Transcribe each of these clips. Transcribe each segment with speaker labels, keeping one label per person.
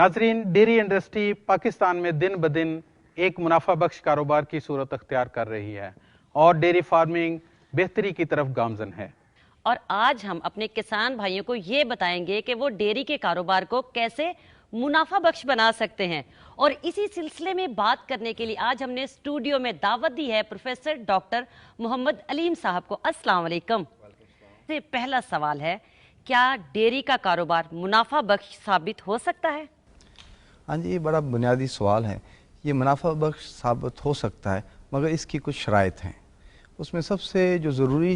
Speaker 1: नाजरीन, dairy industry Pakistan में दिन ब दिन एक मुनाफा बख्श कारोबार की सूरत अख्तियार कर रही है और डेयरी फार्मिंग बेहतरी की तरफ गामजन है।
Speaker 2: और आज हम अपने किसान भाइयों को ये बताएंगे कि वो डेयरी के कारोबार को कैसे मुनाफा बख्श बना सकते हैं। और इसी सिलसिले में बात करने के लिए आज हमने स्टूडियो में दावत दी है प्रोफेसर डॉक्टर मोहम्मद अलीम साहब को। अस्सलाम वालेकुम। से पहला सवाल है, क्या डेयरी का कारोबार मुनाफा बख्श साबित हो सकता है?
Speaker 3: हाँ जी, ये बड़ा बुनियादी सवाल है। ये मुनाफा बख्श साबित हो सकता है, मगर इसकी कुछ शराइत हैं। उसमें सबसे जो ज़रूरी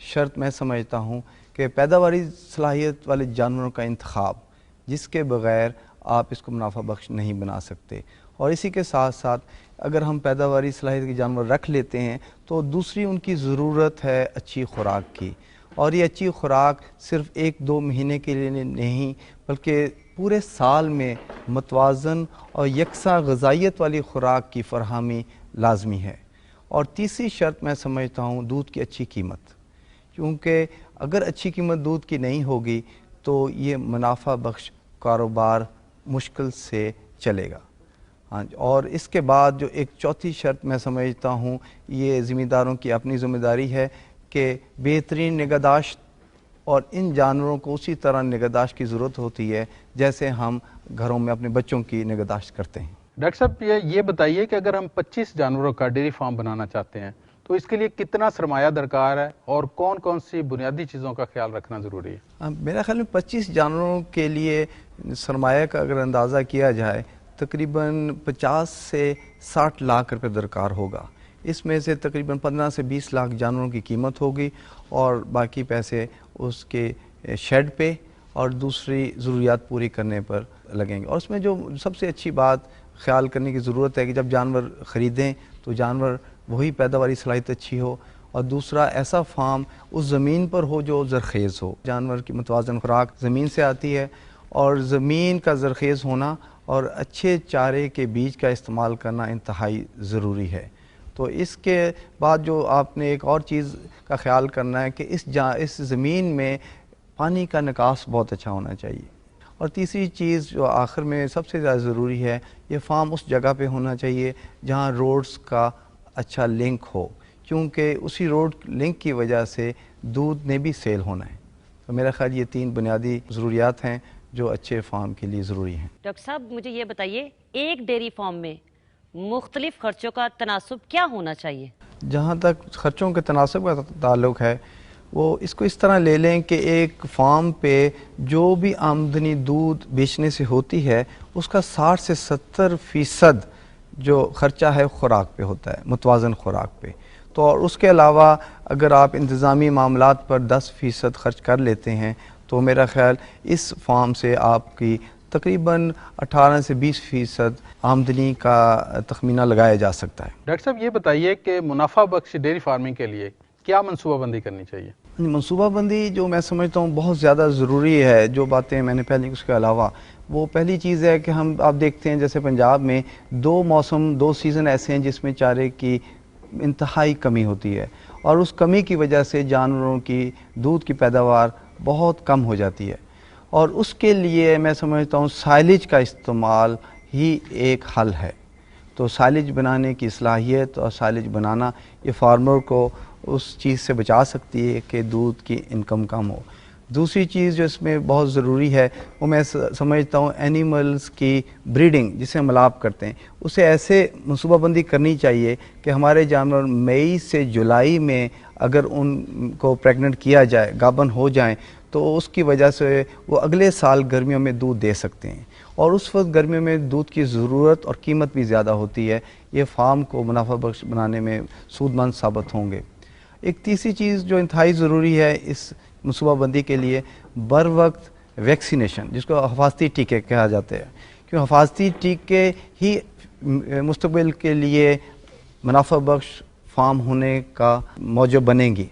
Speaker 3: शर्त मैं समझता हूँ कि पैदावारी सलाहियत वाले जानवरों का इंतखाब, जिसके बग़ैर आप इसको मुनाफा बख्श नहीं बना सकते। और इसी के साथ साथ अगर हम पैदावारी सलाहियत के जानवर रख लेते हैं तो दूसरी उनकी ज़रूरत है अच्छी खुराक की। और ये अच्छी खुराक सिर्फ़ 1-2 महीने के लिए नहीं, बल्कि पूरे साल में मतवाज़न और यकसा ग़िज़ाइयत वाली खुराक की फ़रहमी लाजमी है। और तीसरी शर्त मैं समझता हूँ दूध की अच्छी कीमत, क्योंकि अगर अच्छी कीमत दूध की नहीं होगी तो ये मुनाफा बख्श कारोबार मुश्किल से चलेगा। हाँ, और इसके बाद जो एक चौथी शर्त मैं समझता हूँ, ये ज़िम्मेदारों की अपनी ज़िम्मेदारी है कि बेहतरीन निगहदाश्त, और इन जानवरों को उसी तरह निगहदाश्त की ज़रूरत होती है जैसे हम घरों में अपने बच्चों की निगहदाश्त करते हैं।
Speaker 1: डॉक्टर साहब, ये बताइए कि अगर हम 25 जानवरों का डेयरी फार्म बनाना चाहते हैं तो इसके लिए कितना सरमाया दरकार है और कौन कौन सी बुनियादी चीज़ों का ख्याल रखना ज़रूरी है?
Speaker 3: मेरा ख्याल में 25 जानवरों के लिए सरमाया का अगर अंदाज़ा किया जाए तकरीबन 50 से 60 लाख रुपए दरकार होगा। इसमें से तकरीबन 15 से 20 लाख जानवरों की कीमत होगी और बाकी पैसे उसके शेड पे और दूसरी ज़रूरियात पूरी करने पर लगेंगे। और उसमें जो सबसे अच्छी बात ख्याल करने की ज़रूरत है कि जब जानवर ख़रीदें तो जानवर वही पैदावारी सलाहियत अच्छी हो, और दूसरा ऐसा फार्म उस ज़मीन पर हो जो ज़रख़ेज़ हो। जानवर की मतवाज़न खुराक ज़मीन से आती है, और ज़मीन का ज़रख़ेज़ होना और अच्छे चारे के बीज का इस्तेमाल करना इंतहाई ज़रूरी है। तो इसके बाद जो आपने एक और चीज़ का ख्याल करना है कि इस ज़मीन में पानी का निकास बहुत अच्छा होना चाहिए। और तीसरी चीज़ जो आखिर में सबसे ज़्यादा ज़रूरी है, ये फार्म उस जगह पे होना चाहिए जहाँ रोड्स का अच्छा लिंक हो, क्योंकि उसी रोड लिंक की वजह से दूध ने भी सेल होना है। तो मेरा ख्याल ये 3 बुनियादी ज़रूरियात हैं जो अच्छे फार्म के लिए ज़रूरी हैं।
Speaker 2: डॉक्टर साहब, मुझे ये बताइए, एक डेयरी फार्म में मुख्तलिफ खर्चों का तनासुब क्या होना चाहिए?
Speaker 3: जहाँ तक खर्चों के तनासब का ताल्लुक़ है, वो इसको इस तरह ले लें कि एक फार्म पे जो भी आमदनी दूध बेचने से होती है उसका 60 से 70% जो ख़र्चा है खुराक पे होता है, मुतवाज़न खुराक पे। तो और उसके अलावा अगर आप इंतज़ामी मामलात पर 10% खर्च कर लेते हैं तो मेरा ख़्याल इस फार्म से आपकी तकरीबन 18 से 20% आमदनी का तखमीना लगाया जा सकता है।
Speaker 1: डॉक्टर साहब, ये बताइए कि मुनाफा बख्श डेयरी फार्मिंग के लिए क्या मनसूबाबंदी करनी चाहिए?
Speaker 3: मनसूबाबंदी जो मैं समझता हूँ बहुत ज़्यादा ज़रूरी है। जो बातें मैंने पहले उसके अलावा, वो पहली चीज़ है कि आप देखते हैं जैसे पंजाब में 2 मौसम 2 सीज़न ऐसे हैं जिसमें चारे की इंतहाई कमी होती है, और उस कमी की वजह से जानवरों की दूध की पैदावार बहुत कम हो जाती है। और उसके लिए मैं समझता हूँ साइलेज का इस्तेमाल ही एक हल है। तो साइलेज बनाने की सलाहियत और साइलेज बनाना ये फार्मर को उस चीज़ से बचा सकती है कि दूध की इनकम कम हो। दूसरी चीज़ जो इसमें बहुत ज़रूरी है वो मैं समझता हूँ एनिमल्स की ब्रीडिंग, जिसे हम मलाप करते हैं, उसे ऐसे मनसूबाबंदी करनी चाहिए कि हमारे जानवर मई से जुलाई में अगर उनको प्रेग्नेंट किया जाए, गाबन हो जाएं, तो उसकी वजह से वो अगले साल गर्मियों में दूध दे सकते हैं। और उस वक्त गर्मियों में दूध की ज़रूरत और कीमत भी ज़्यादा होती है। ये फार्म को मुनाफा बख्श बनाने में सूदमंद साबित होंगे। एक तीसरी चीज़ जो इंतहाई ज़रूरी है इस मनसूबाबंदी के लिए, बर वक्त वैक्सीनेशन, जिसको हफाजती टीके कहा जाते हैं, क्योंकि हफाजती टीके ही मुस्तक़बिल के लिए मुनाफा बख्श फार्म होने का मौजब बनेंगी।